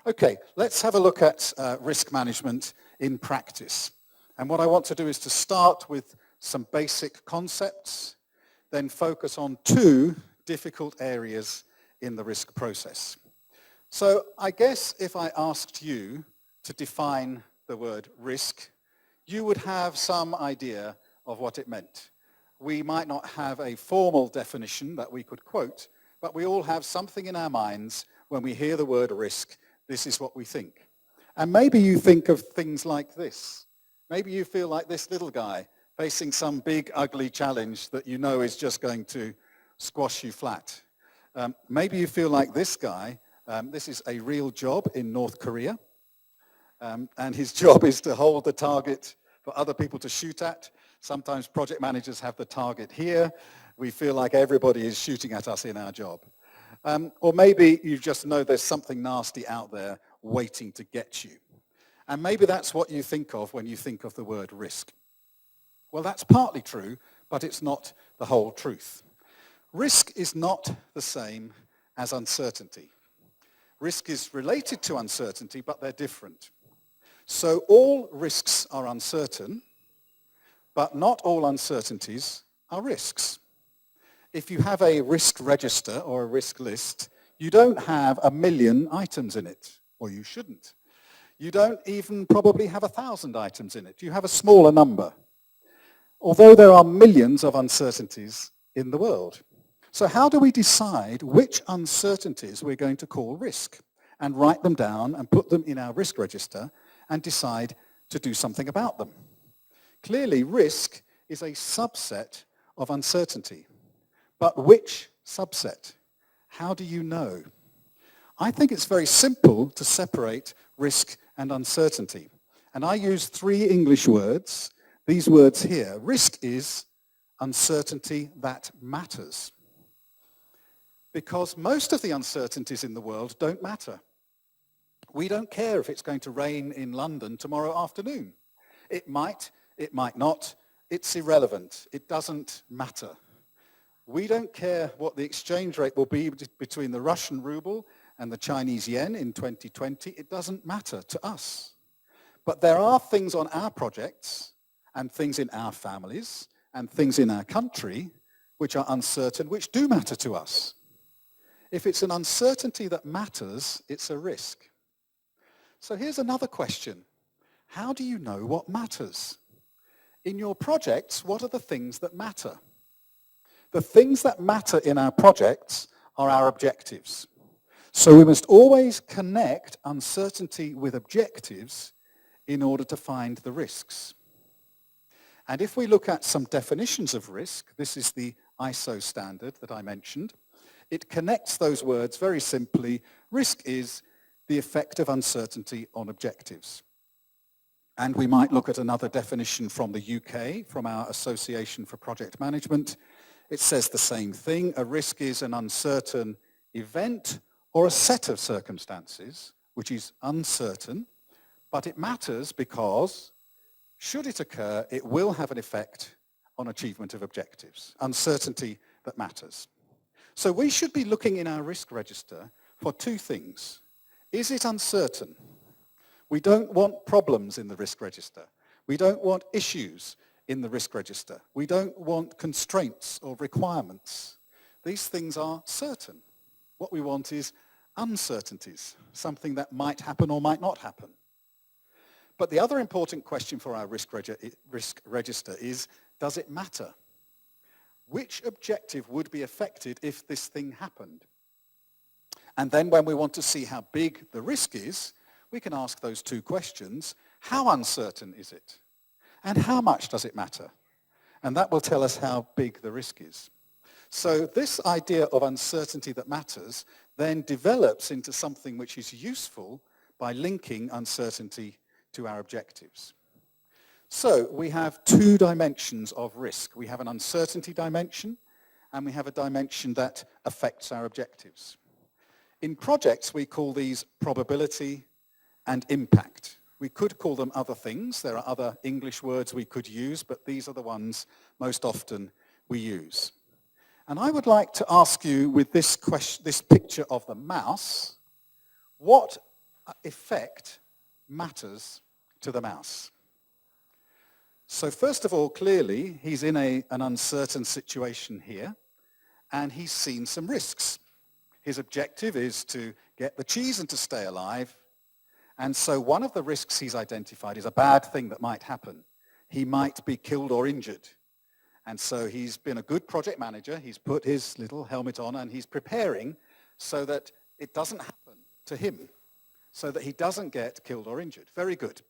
Okay, let's have a look at risk management in practice. And what I want to do is to start with some basic concepts, then focus on two difficult areas in the risk process. So I guess if I asked you to define the word risk, you would have some idea of what it meant. We might not have a formal definition that we could quote, but we all have something in our minds when we hear the word risk. This is what we think. And maybe you think of things like this. Maybe you feel like this little guy facing some big, ugly challenge that you know is just going to squash you flat. Maybe you feel like this guy. This is a real job in North Korea. And his job is to hold the target for other people to shoot at. Sometimes project managers have the target here. We feel like everybody is shooting at us in our job. Or maybe you just know there's something nasty out there waiting to get you. And maybe that's what you think of when you think of the word risk. Well, that's partly true, but it's not the whole truth. Risk is not the same as uncertainty. Risk is related to uncertainty, but they're different. So all risks are uncertain, but not all uncertainties are risks. If you have a risk register or a risk list, you don't have 1 million items in it, or you shouldn't. You don't even probably have 1,000 items in it. You have a smaller number, although there are millions of uncertainties in the world. So how do we decide which uncertainties we're going to call risk and write them down and put them in our risk register and decide to do something about them? Clearly, risk is a subset of uncertainty. But which subset? How do you know? I think it's very simple to separate risk and uncertainty. And I use 3 English words. These words here. Risk is uncertainty that matters. Because most of the uncertainties in the world don't matter. We don't care if it's going to rain in London tomorrow afternoon. It might not. It's irrelevant. It doesn't matter. We don't care what the exchange rate will be between the Russian ruble and the Chinese yen in 2020. It doesn't matter to us. But there are things on our projects and things in our families and things in our country which are uncertain, which do matter to us. If it's an uncertainty that matters, it's a risk. So here's another question. How do you know what matters? In your projects, what are the things that matter? The things that matter in our projects are our objectives. So we must always connect uncertainty with objectives in order to find the risks. And if we look at some definitions of risk, this is the ISO standard that I mentioned, it connects those words very simply. Risk is the effect of uncertainty on objectives. And we might look at another definition from the UK, from our Association for Project Management. It says the same thing. A risk is an uncertain event or a set of circumstances which is uncertain, but it matters because, should it occur, it will have an effect on achievement of objectives. Uncertainty that matters. So we should be looking in our risk register for 2 things. Is it uncertain? We don't want problems in the risk register. We don't want issues in the risk register. We don't want constraints or requirements. These things are certain. What we want is uncertainties, something that might happen or might not happen. But the other important question for our risk register is, does it matter? Which objective would be affected if this thing happened? And then when we want to see how big the risk is, we can ask those 2 questions. How uncertain is it? And how much does it matter? And that will tell us how big the risk is. So this idea of uncertainty that matters then develops into something which is useful by linking uncertainty to our objectives. So we have 2 dimensions of risk. We have an uncertainty dimension, and we have a dimension that affects our objectives. In projects, we call these probability and impact. We could call them other things. There are other English words we could use, but these are the ones most often we use. And I would like to ask you with this picture of the mouse, what effect matters to the mouse. So first of all, clearly, he's in an uncertain situation here, and he's seen some risks. His objective is to get the cheese and to stay alive, and so one of the risks he's identified is a bad thing that might happen. He might be killed or injured. And so he's been a good project manager, he's put his little helmet on, and he's preparing so that it doesn't happen to him, so that he doesn't get killed or injured. Very good.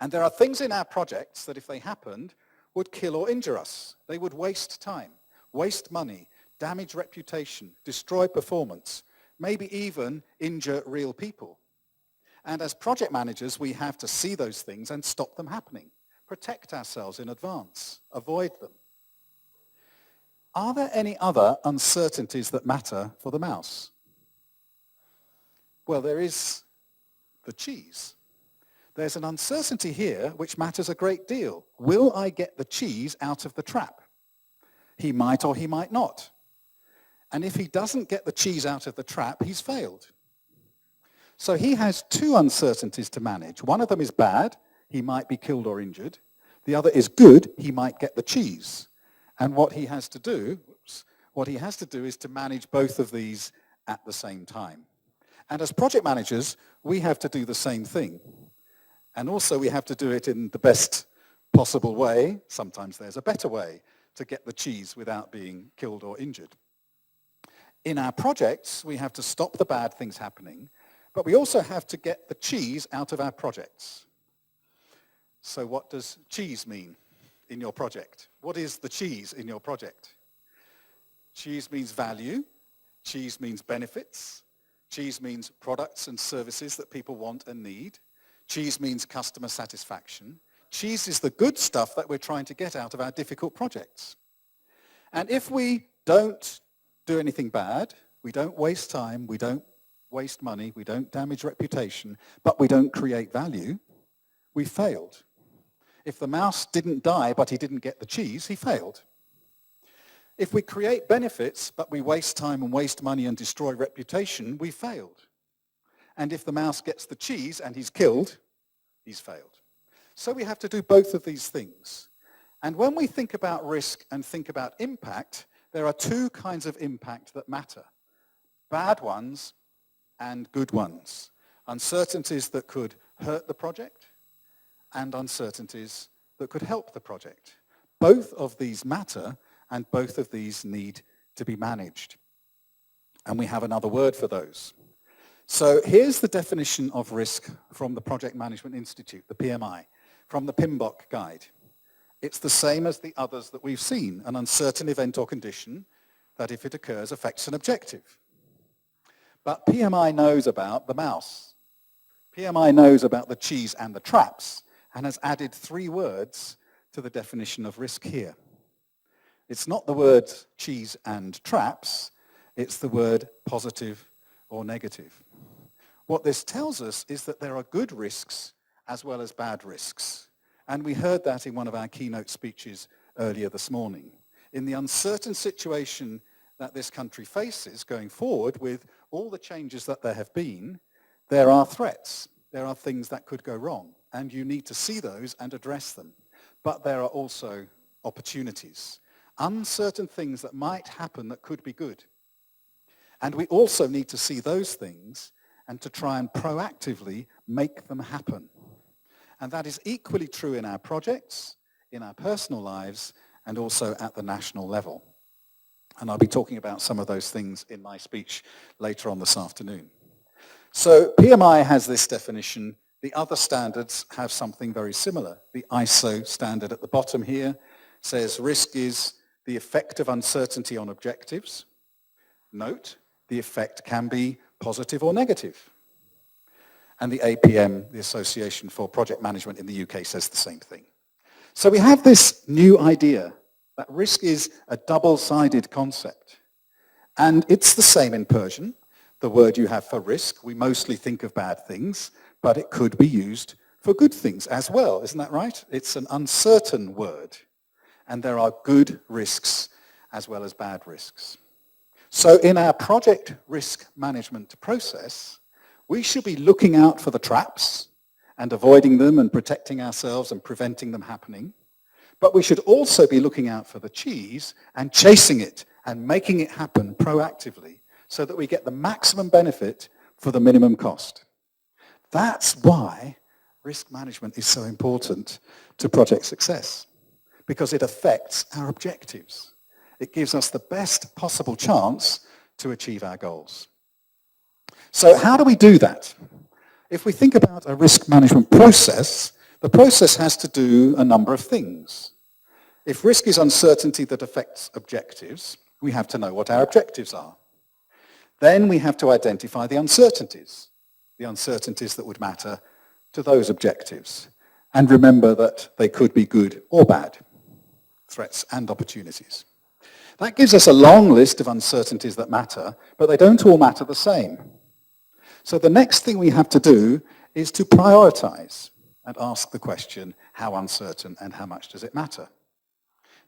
And there are things in our projects that if they happened would kill or injure us. They would waste time, waste money, damage reputation, destroy performance, maybe even injure real people. And as project managers, we have to see those things and stop them happening. Protect ourselves in advance. Avoid them. Are there any other uncertainties that matter for the mouse? Well, there is the cheese. There's an uncertainty here which matters a great deal. Will I get the cheese out of the trap? He might or he might not. And if he doesn't get the cheese out of the trap, he's failed. So he has two uncertainties to manage. One of them is bad. He might be killed or injured. The other is good. He might get the cheese. And what he has to do is to manage both of these at the same time. And as project managers, we have to do the same thing. And also we have to do it in the best possible way. Sometimes there's a better way to get the cheese without being killed or injured. In our projects, we have to stop the bad things happening, but we also have to get the cheese out of our projects. So what does cheese mean in your project? What is the cheese in your project? Cheese means value. Cheese means benefits. Cheese means products and services that people want and need. Cheese means customer satisfaction. Cheese is the good stuff that we're trying to get out of our difficult projects. And if we don't do anything bad, we don't waste time, we don't waste money, we don't damage reputation, but we don't create value, we failed. If the mouse didn't die but he didn't get the cheese, he failed. If we create benefits but we waste time and waste money and destroy reputation, we failed. And if the mouse gets the cheese and he's killed, he's failed. So we have to do both of these things. And when we think about risk and think about impact, there are two kinds of impact that matter. Bad ones and good ones. Uncertainties that could hurt the project and uncertainties that could help the project. Both of these matter and both of these need to be managed. And we have another word for those. So here's the definition of risk from the Project Management Institute, the PMI, from the PMBOK guide. It's the same as the others that we've seen, an uncertain event or condition that if it occurs affects an objective. But PMI knows about the mouse. PMI knows about the cheese and the traps and has added 3 words to the definition of risk here. It's not the word cheese and traps, it's the word positive or negative. What this tells us is that there are good risks as well as bad risks. And we heard that in one of our keynote speeches earlier this morning. In the uncertain situation that this country faces going forward with all the changes that there have been, there are threats. There are things that could go wrong. And you need to see those and address them. But there are also opportunities. Uncertain things that might happen that could be good. And we also need to see those things and to try and proactively make them happen. And that is equally true in our projects, in our personal lives, and also at the national level. And I'll be talking about some of those things in my speech later on this afternoon. So PMI has this definition. The other standards have something very similar. The ISO standard at the bottom here says risk is the effect of uncertainty on objectives. Note, the effect can be positive or negative. And the APM, the Association for Project Management in the UK, says the same thing. So we have this new idea that risk is a double-sided concept. And it's the same in Persian. The word you have for risk, we mostly think of bad things, but it could be used for good things as well. Isn't that right? It's an uncertain word. And there are good risks as well as bad risks. So in our project risk management process, We should be looking out for the traps and avoiding them and protecting ourselves and preventing them happening. But we should also be looking out for the cheese and chasing it and making it happen proactively so that we get the maximum benefit for the minimum cost. That's why risk management is so important to project success, because it affects our objectives. It gives us the best possible chance to achieve our goals. So how do we do that? If we think about a risk management process, the process has to do a number of things. If risk is uncertainty that affects objectives, we have to know what our objectives are. Then we have to identify the uncertainties that would matter to those objectives. And remember that they could be good or bad, threats and opportunities. That gives us a long list of uncertainties that matter, but they don't all matter the same. So the next thing we have to do is to prioritize and ask the question, how uncertain and how much does it matter?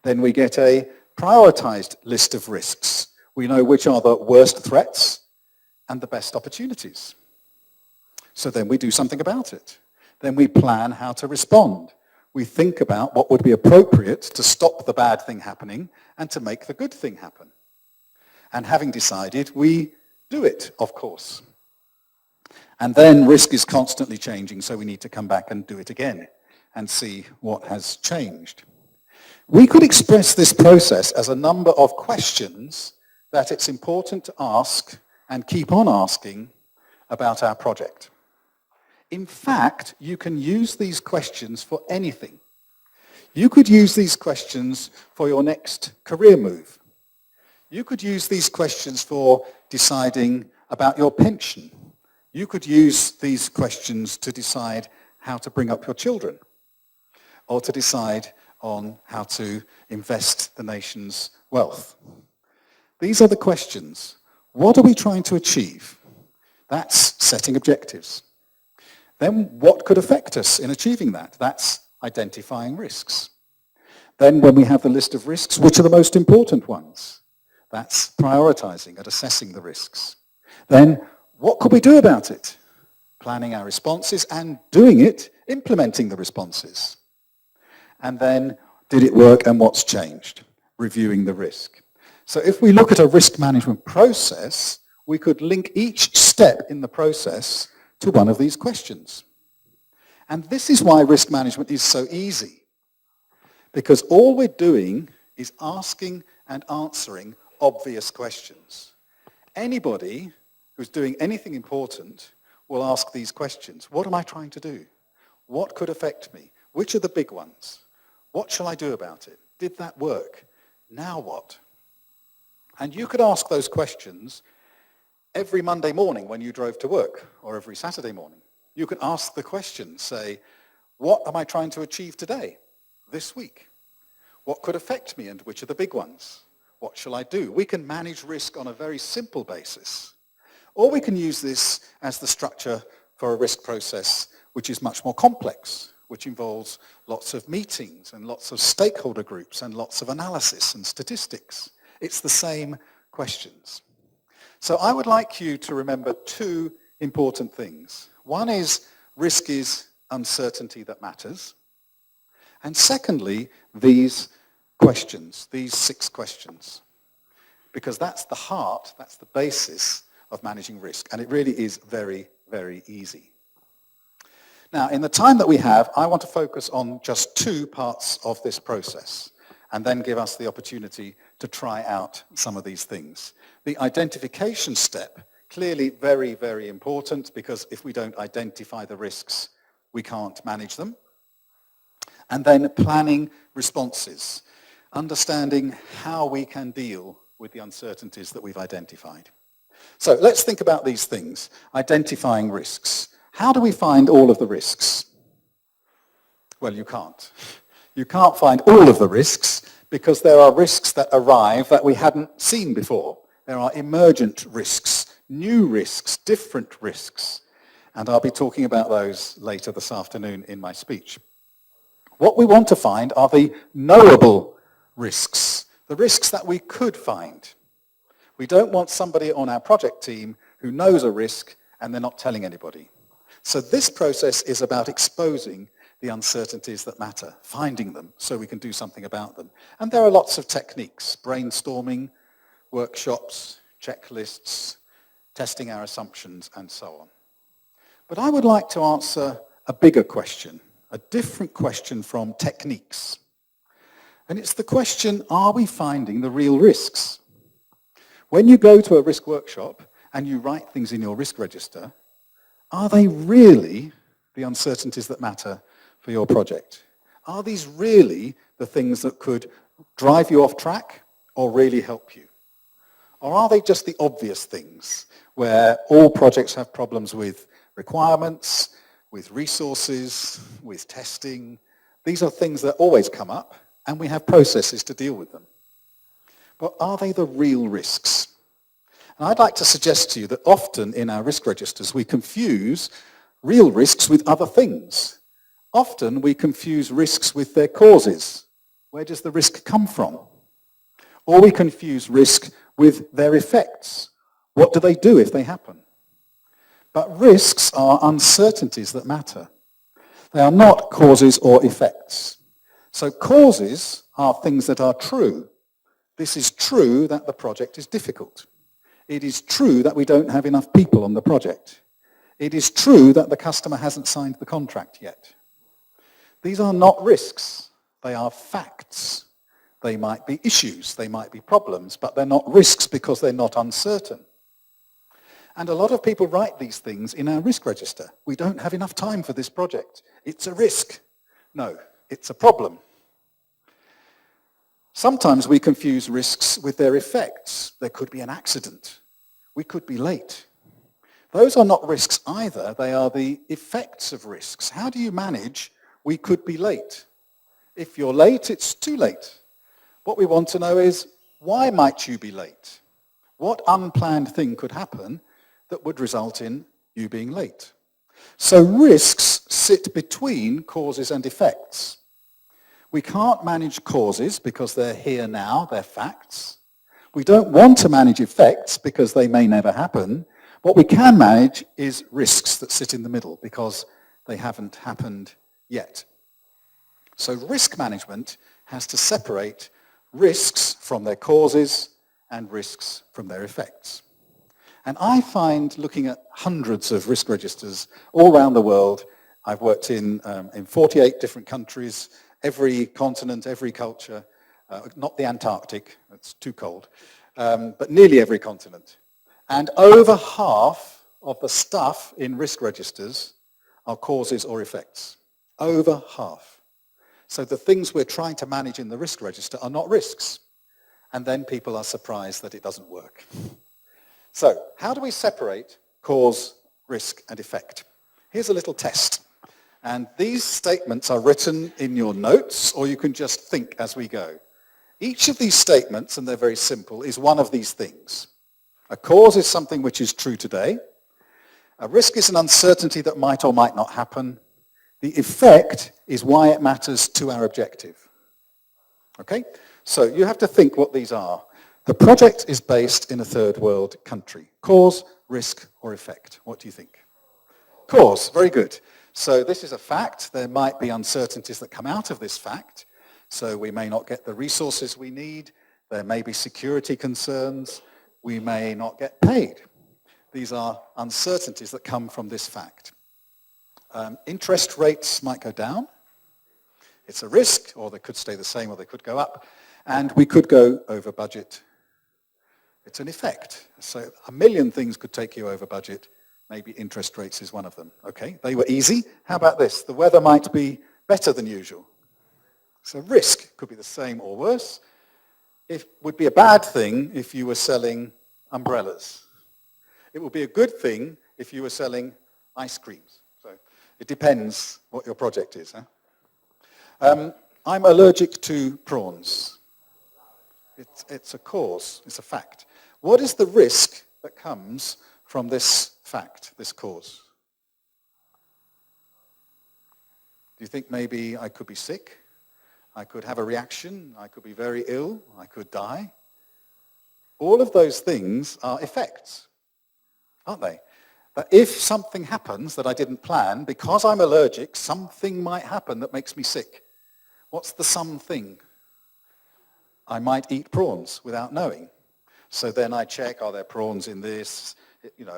Then we get a prioritized list of risks. We know which are the worst threats and the best opportunities. So then we do something about it. Then we plan how to respond. We think about what would be appropriate to stop the bad thing happening and to make the good thing happen. And having decided, we do it, of course. And then risk is constantly changing, so we need to come back and do it again and see what has changed. We could express this process as a number of questions that it's important to ask and keep on asking about our project. In fact, you can use these questions for anything. You could use these questions for your next career move. You could use these questions for deciding about your pension. You could use these questions to decide how to bring up your children, or to decide on how to invest the nation's wealth. These are the questions. What are we trying to achieve? That's setting objectives. Then what could affect us in achieving that? That's identifying risks. Then when we have the list of risks, which are the most important ones? That's prioritizing and assessing the risks. Then what could we do about it? Planning our responses and doing it, implementing the responses. And then, did it work and what's changed? Reviewing the risk. So if we look at a risk management process, we could link each step in the process to one of these questions. And this is why risk management is so easy. Because all we're doing is asking and answering obvious questions. Anybody who's doing anything important will ask these questions. What am I trying to do? What could affect me? Which are the big ones? What shall I do about it? Did that work? Now what? And you could ask those questions every Monday morning when you drove to work, or every Saturday morning. You could ask the question, say, what am I trying to achieve today, this week? What could affect me and which are the big ones? What shall I do? We can manage risk on a very simple basis. Or we can use this as the structure for a risk process which is much more complex, which involves lots of meetings and lots of stakeholder groups and lots of analysis and statistics. It's the same questions. So I would like you to remember two important things. One is risk is uncertainty that matters. And secondly, these questions, these 6 questions. Because that's the heart, that's the basis of managing risk. And it really is very, very easy. Now, in the time that we have, I want to focus on just 2 parts of this process and then give us the opportunity to try out some of these things. The identification step, clearly very, very important, because if we don't identify the risks, we can't manage them. And then planning responses, understanding how we can deal with the uncertainties that we've identified. So let's think about these things. Identifying risks. How do we find all of the risks? Well, you can't. You can't find all of the risks because there are risks that arrive that we hadn't seen before. There are emergent risks, new risks, different risks. And I'll be talking about those later this afternoon in my speech. What we want to find are the knowable risks, the risks that we could find. We don't want somebody on our project team who knows a risk and they're not telling anybody. So this process is about exposing the uncertainties that matter, finding them so we can do something about them. And there are lots of techniques, brainstorming, workshops, checklists, testing our assumptions, and so on. But I would like to answer a bigger question, a different question from techniques. And it's the question, are we finding the real risks? When you go to a risk workshop and you write things in your risk register, are they really the uncertainties that matter for your project? Are these really the things that could drive you off track or really help you? Or are they just the obvious things where all projects have problems with requirements, with resources, with testing? These are things that always come up, and we have processes to deal with them. But are they the real risks? And I'd like to suggest to you that often in our risk registers we confuse real risks with other things. Often we confuse risks with their causes. Where does the risk come from? Or we confuse risk with their effects. What do they do if they happen? But risks are uncertainties that matter. They are not causes or effects. So causes are things that are true. This is true that the project is difficult. It is true that we don't have enough people on the project. It is true that the customer hasn't signed the contract yet. These are not risks. They are facts. They might be issues, they might be problems, but they're not risks because they're not uncertain. And a lot of people write these things in our risk register. We don't have enough time for this project. It's a risk. No, it's a problem. Sometimes we confuse risks with their effects. There could be an accident. We could be late. Those are not risks either. They are the effects of risks. How do you manage we could be late? If you're late, it's too late. What we want to know is, why might you be late? What unplanned thing could happen that would result in you being late? So risks sit between causes and effects. We can't manage causes because they're here now, they're facts. We don't want to manage effects because they may never happen. What we can manage is risks that sit in the middle because they haven't happened yet. So risk management has to separate risks from their causes and risks from their effects. And I find, looking at hundreds of risk registers all around the world, I've worked in 48 different countries, every continent, every culture, not the Antarctic, it's too cold, but nearly every continent. And over half of the stuff in risk registers are causes or effects. Over half. So the things we're trying to manage in the risk register are not risks. And then people are surprised that it doesn't work. So how do we separate cause, risk, and effect? Here's a little test. And these statements are written in your notes, or you can just think as we go. Each of these statements, and they're very simple, is one of these things. A cause is something which is true today. A risk is an uncertainty that might or might not happen. The effect is why it matters to our objective. Okay? So you have to think what these are. The project is based in a third world country. Cause, risk, or effect? What do you think? Cause. Very good. So this is a fact. There might be uncertainties that come out of this fact. So we may not get the resources we need. There may be security concerns. We may not get paid. These are uncertainties that come from this fact. Interest rates might go down. It's a risk, or they could stay the same, or they could go up. And we could go over budget. It's an effect. So a million things could take you over budget. Maybe interest rates is one of them. Okay, they were easy. How about this? The weather might be better than usual. So risk could be the same or worse. It would be a bad thing if you were selling umbrellas. It would be a good thing if you were selling ice creams. So it depends what your project is. Huh? I'm allergic to prawns. It's a cause, it's a fact. What is the risk that comes from this fact, this cause? Do you think maybe I could be sick? I could have a reaction, I could be very ill, I could die? All of those things are effects, aren't they? that if something happens that I didn't plan, because I'm allergic, something might happen that makes me sick. What's the something? I might eat prawns without knowing. So then I check, are there prawns in this?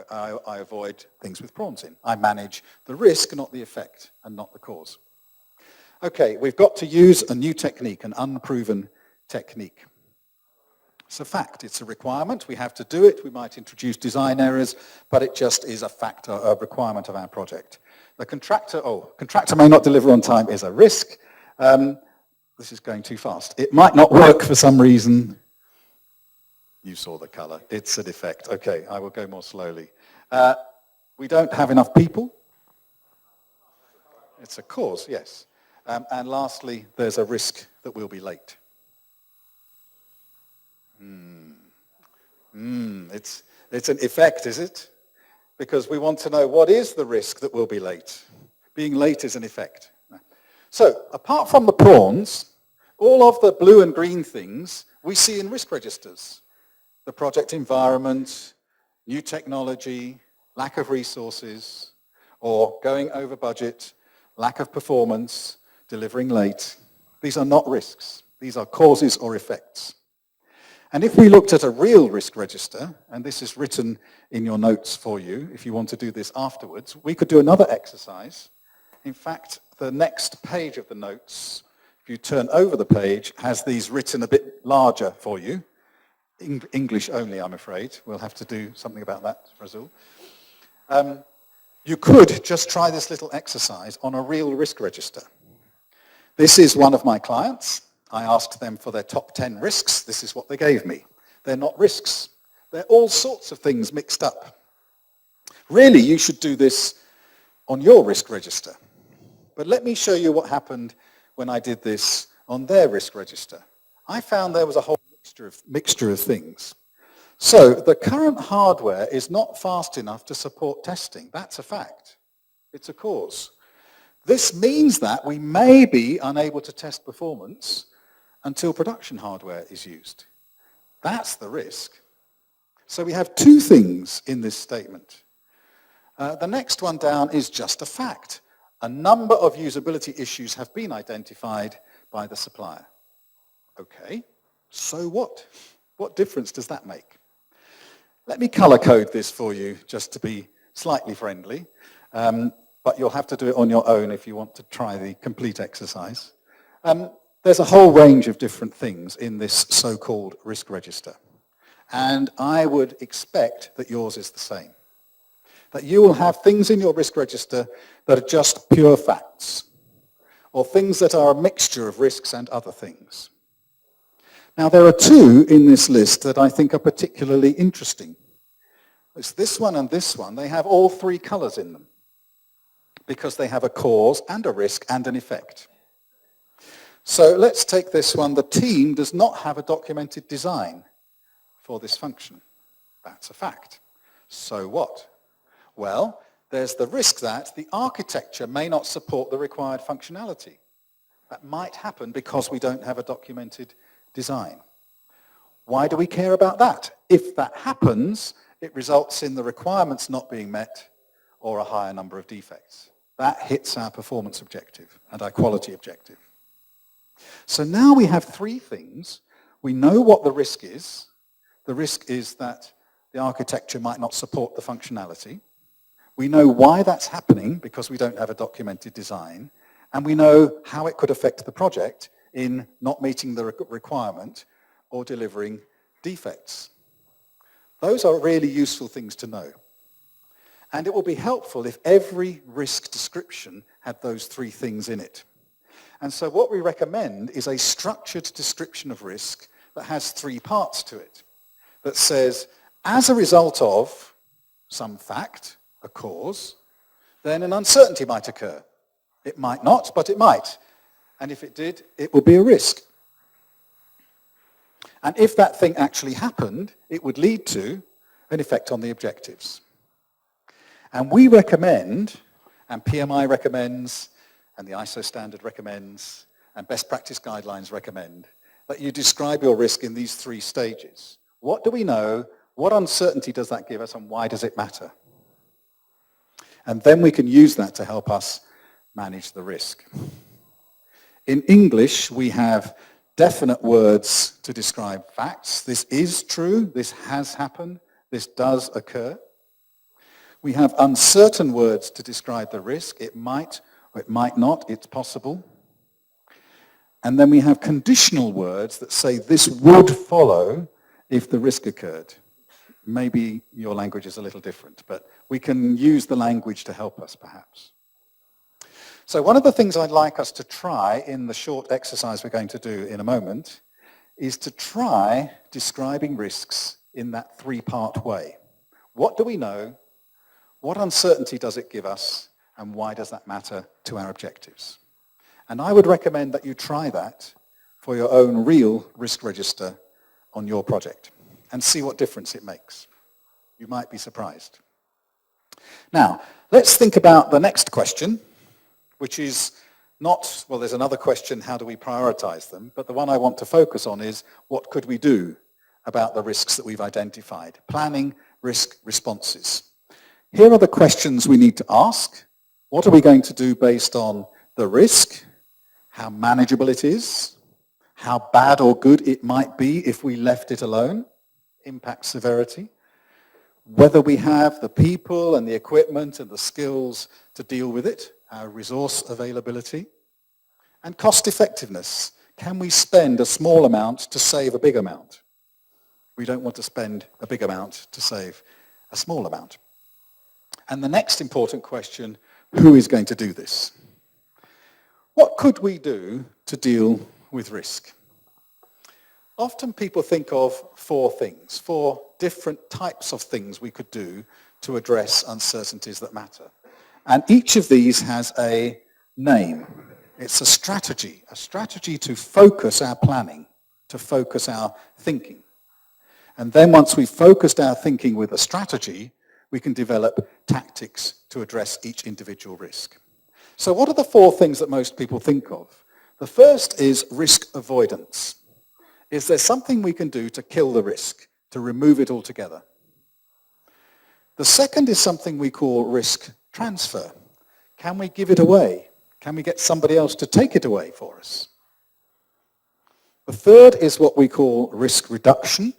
I avoid things with prawns in. I manage the risk, not the effect, and not the cause. Okay, we've got to use a new technique, an unproven technique. It's a fact, it's a requirement. We have to do it. We might introduce design errors, but it just is a factor, a requirement of our project. The contractor may not deliver on time is a risk. This is going too fast. It might not work for some reason. You saw the color. It's a defect. Okay, I will go more slowly. We don't have enough people. It's a cause, yes. And lastly, there's a risk that we'll be late. It's an effect, is it? Because we want to know what is the risk that we'll be late. Being late is an effect. So, apart from the prawns, all of the blue and green things we see in risk registers. The project environment, new technology, lack of resources, or going over budget, lack of performance, delivering late. These are not risks. These are causes or effects. And if we looked at a real risk register, and this is written in your notes for you, if you want to do this afterwards, we could do another exercise. In fact, the next page of the notes, if you turn over the page, has these written a bit larger for you. English only, I'm afraid. We'll have to do something about that, Razul. You could just try this little exercise on a real risk register. This is one of my clients. I asked them for their top 10 risks. This is what they gave me. They're not risks. They're all sorts of things mixed up. Really, you should do this on your risk register. But let me show you what happened when I did this on their risk register. I found there was a whole mixture of things. So the current hardware is not fast enough to support testing. That's a fact. It's a cause. This means that we may be unable to test performance until production hardware is used. That's the risk. So we have two things in this statement. The next one down is just a fact. A number of usability issues have been identified by the supplier. Okay, so what? What difference does that make? Let me color code this for you just to be slightly friendly, but you'll have to do it on your own if you want to try the complete exercise. There's a whole range of different things in this so-called risk register, and I would expect that yours is the same. That you will have things in your risk register that are just pure facts, or things that are a mixture of risks and other things. Now, there are two in this list that I think are particularly interesting. It's this one and this one. They have all three colors in them because they have a cause and a risk and an effect. So let's take this one. The team does not have a documented design for this function. That's a fact. So what? Well, there's the risk that the architecture may not support the required functionality. That might happen because we don't have a documented design. Why do we care about that? If that happens, it results in the requirements not being met or a higher number of defects. That hits our performance objective and our quality objective. So now we have three things. We know what the risk is. The risk is that the architecture might not support the functionality. We know why that's happening because we don't have a documented design. And we know how it could affect the project in not meeting the requirement or delivering defects. Those are really useful things to know. And it will be helpful if every risk description had those three things in it. And so what we recommend is a structured description of risk that has three parts to it. That says, as a result of some fact, a cause, then an uncertainty might occur. It might not, but it might. And if it did, it would be a risk. And if that thing actually happened, it would lead to an effect on the objectives. And we recommend, and PMI recommends, and the ISO standard recommends, and best practice guidelines recommend, that you describe your risk in these three stages. What do we know? What uncertainty does that give us? And why does it matter? And then we can use that to help us manage the risk. In English, we have definite words to describe facts. This is true, this has happened, this does occur. We have uncertain words to describe the risk. It might or it might not, it's possible. And then we have conditional words that say this would follow if the risk occurred. Maybe your language is a little different, but we can use the language to help us, perhaps. So one of the things I'd like us to try in the short exercise we're going to do in a moment is to try describing risks in that three-part way. What do we know? What uncertainty does it give us? And why does that matter to our objectives? And I would recommend that you try that for your own real risk register on your project and see what difference it makes. You might be surprised. Now, let's think about the next question, which is not, well, there's another question, how do we prioritize them? But the one I want to focus on is, what could we do about the risks that we've identified? Planning risk responses. Here are the questions we need to ask. What are we going to do based on the risk, how manageable it is, how bad or good it might be if we left it alone, impact severity, whether we have the people and the equipment and the skills to deal with it, our resource availability, and cost effectiveness. Can we spend a small amount to save a big amount? We don't want to spend a big amount to save a small amount. And the next important question, who is going to do this? What could we do to deal with risk? Often people think of four things, four different types of things we could do to address uncertainties that matter. And each of these has a name. It's a strategy to focus our planning, to focus our thinking. And then once we've focused our thinking with a strategy, we can develop tactics to address each individual risk. So what are the four things that most people think of? The first is risk avoidance. Is there something we can do to kill the risk, to remove it altogether? The second is something we call risk transfer. Can we give it away? Can we get somebody else to take it away for us? The third is what we call risk reduction.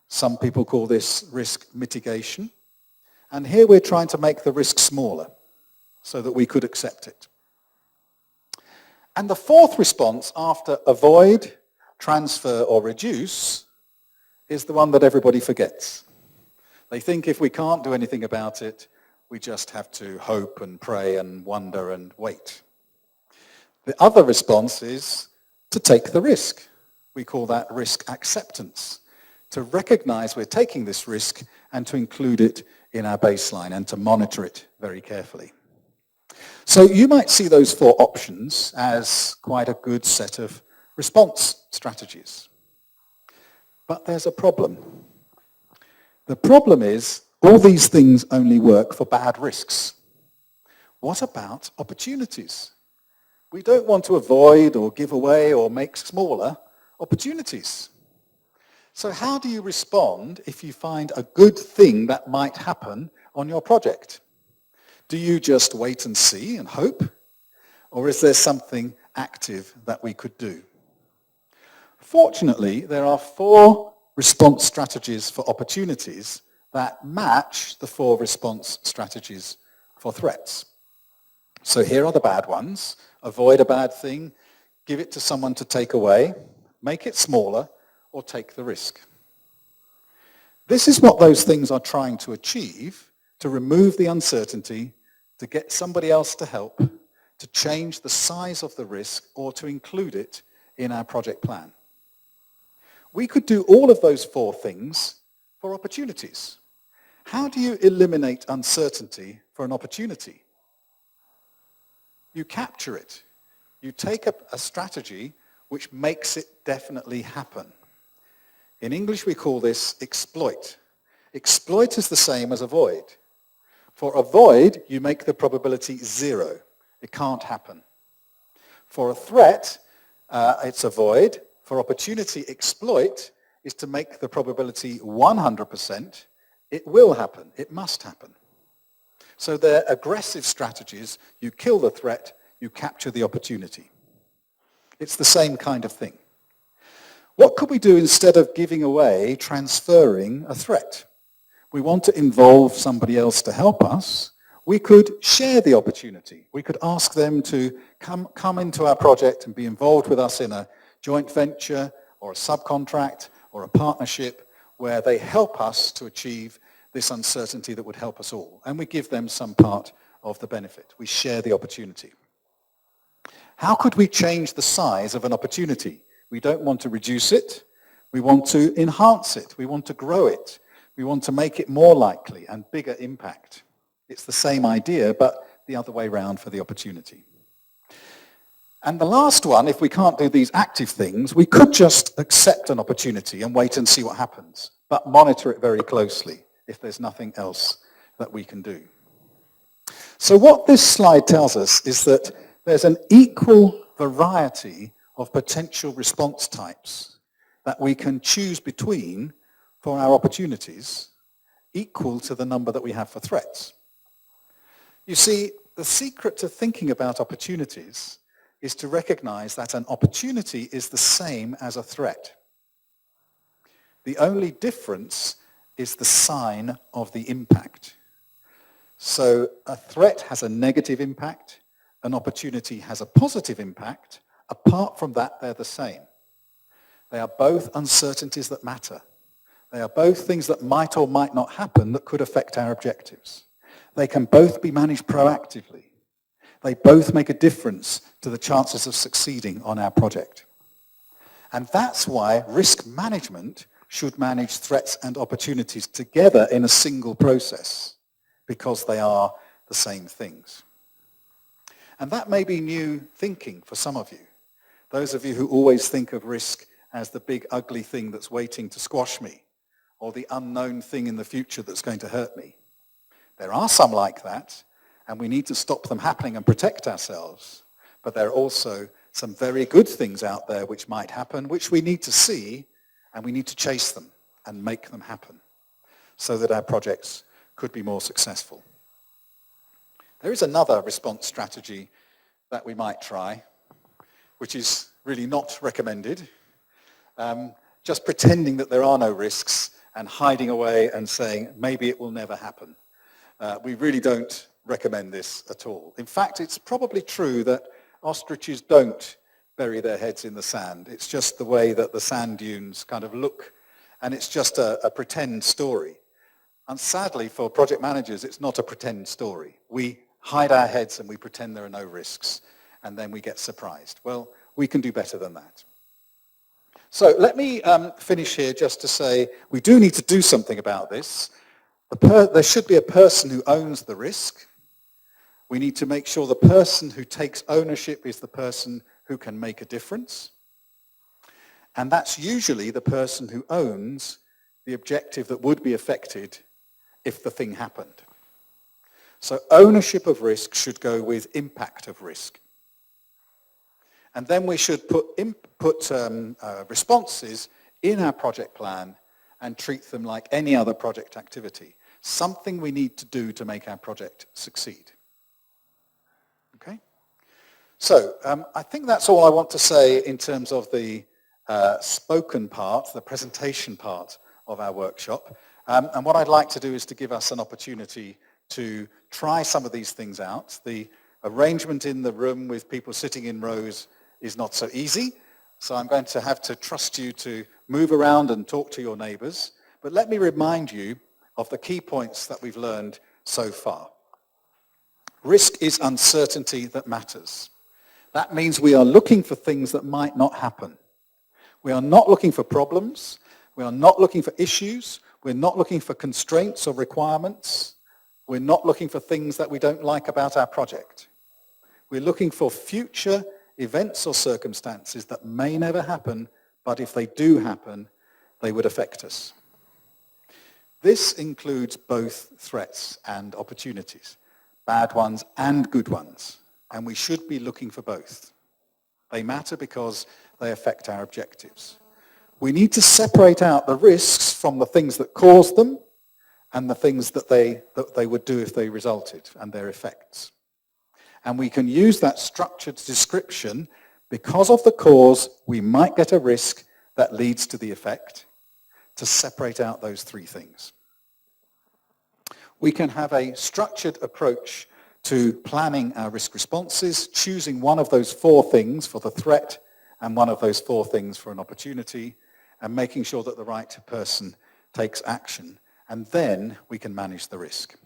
Some people call this risk mitigation. And here we're trying to make the risk smaller so that we could accept it. And the fourth response after avoid, transfer, or reduce is the one that everybody forgets. They think if we can't do anything about it, we just have to hope and pray and wonder and wait. The other response is to take the risk. We call that risk acceptance. To recognize we're taking this risk and to include it in our baseline and to monitor it very carefully. So you might see those four options as quite a good set of response strategies. But there's a problem. The problem is all these things only work for bad risks. What about opportunities? We don't want to avoid or give away or make smaller opportunities. So how do you respond if you find a good thing that might happen on your project? Do you just wait and see and hope? Or is there something active that we could do? Fortunately, there are four response strategies for opportunities that match the four response strategies for threats. So here are the bad ones. Avoid a bad thing, give it to someone to take away, make it smaller, or take the risk. This is what those things are trying to achieve, to remove the uncertainty, to get somebody else to help, to change the size of the risk, or to include it in our project plan. We could do all of those four things for opportunities. How do you eliminate uncertainty for an opportunity? You capture it. You take up a strategy which makes it definitely happen. In English, we call this exploit. Exploit is the same as avoid. For avoid, you make the probability 0. It can't happen. For a threat, it's avoid. For opportunity, exploit is to make the probability 100%. It will happen. It must happen. So they're aggressive strategies. You kill the threat, you capture the opportunity. It's the same kind of thing. What could we do instead of giving away, transferring a threat? We want to involve somebody else to help us. We could share the opportunity. We could ask them to come into our project and be involved with us in a joint venture or a subcontract or a partnership where they help us to achieve this uncertainty that would help us all. And we give them some part of the benefit. We share the opportunity. How could we change the size of an opportunity? We don't want to reduce it. We want to enhance it. We want to grow it. We want to make it more likely and bigger impact. It's the same idea, but the other way round for the opportunity. And the last one, if we can't do these active things, we could just accept an opportunity and wait and see what happens, but monitor it very closely if there's nothing else that we can do. So what this slide tells us is that there's an equal variety of potential response types that we can choose between for our opportunities, equal to the number that we have for threats. You see, the secret to thinking about opportunities is to recognize that an opportunity is the same as a threat. The only difference is the sign of the impact. So a threat has a negative impact, an opportunity has a positive impact. Apart from that, they're the same. They are both uncertainties that matter. They are both things that might or might not happen that could affect our objectives. They can both be managed proactively. They both make a difference to the chances of succeeding on our project. And that's why risk management should manage threats and opportunities together in a single process, because they are the same things. And that may be new thinking for some of you. Those of you who always think of risk as the big ugly thing that's waiting to squash me, or the unknown thing in the future that's going to hurt me. There are some like that, and we need to stop them happening and protect ourselves. But there are also some very good things out there which might happen, which we need to see, and we need to chase them and make them happen so that our projects could be more successful. There is another response strategy that we might try, which is really not recommended. Just pretending that there are no risks and hiding away and saying, maybe it will never happen. We really don't recommend this at all. In fact, it's probably true that ostriches don't bury their heads in the sand. It's just the way that the sand dunes kind of look, and it's just a pretend story. And sadly, for project managers, it's not a pretend story. We hide our heads and we pretend there are no risks, and then we get surprised. Well, we can do better than that. So let me finish here just to say we do need to do something about this. There should be a person who owns the risk. We need to make sure the person who takes ownership is the person who can make a difference. And that's usually the person who owns the objective that would be affected if the thing happened. So ownership of risk should go with impact of risk. And then we should put responses in our project plan and treat them like any other project activity. Something we need to do to make our project succeed. Okay? So I think that's all I want to say in terms of the spoken part, the presentation part of our workshop. And what I'd like to do is to give us an opportunity to try some of these things out. The arrangement in the room with people sitting in rows is not so easy, so I'm going to have to trust you to move around and talk to your neighbors. But let me remind you of the key points that we've learned so far. Risk is uncertainty that matters. That means we are looking for things that might not happen. We are not looking for problems. We are not looking for issues. We're not looking for constraints or requirements. We're not looking for things that we don't like about our project. We're looking for future events or circumstances that may never happen, but if they do happen, they would affect us. This includes both threats and opportunities, bad ones and good ones, and we should be looking for both. They matter because they affect our objectives. We need to separate out the risks from the things that cause them and the things that they would do if they resulted, and their effects. And we can use that structured description. Because of the cause, we might get a risk that leads to the effect, to separate out those three things. We can have a structured approach to planning our risk responses, choosing one of those four things for the threat and one of those four things for an opportunity, and making sure that the right person takes action. And then we can manage the risk.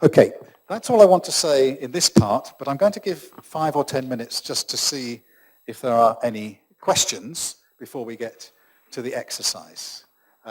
Okay, that's all I want to say in this part, but I'm going to give 5 or 10 minutes just to see if there are any questions before we get to the exercise.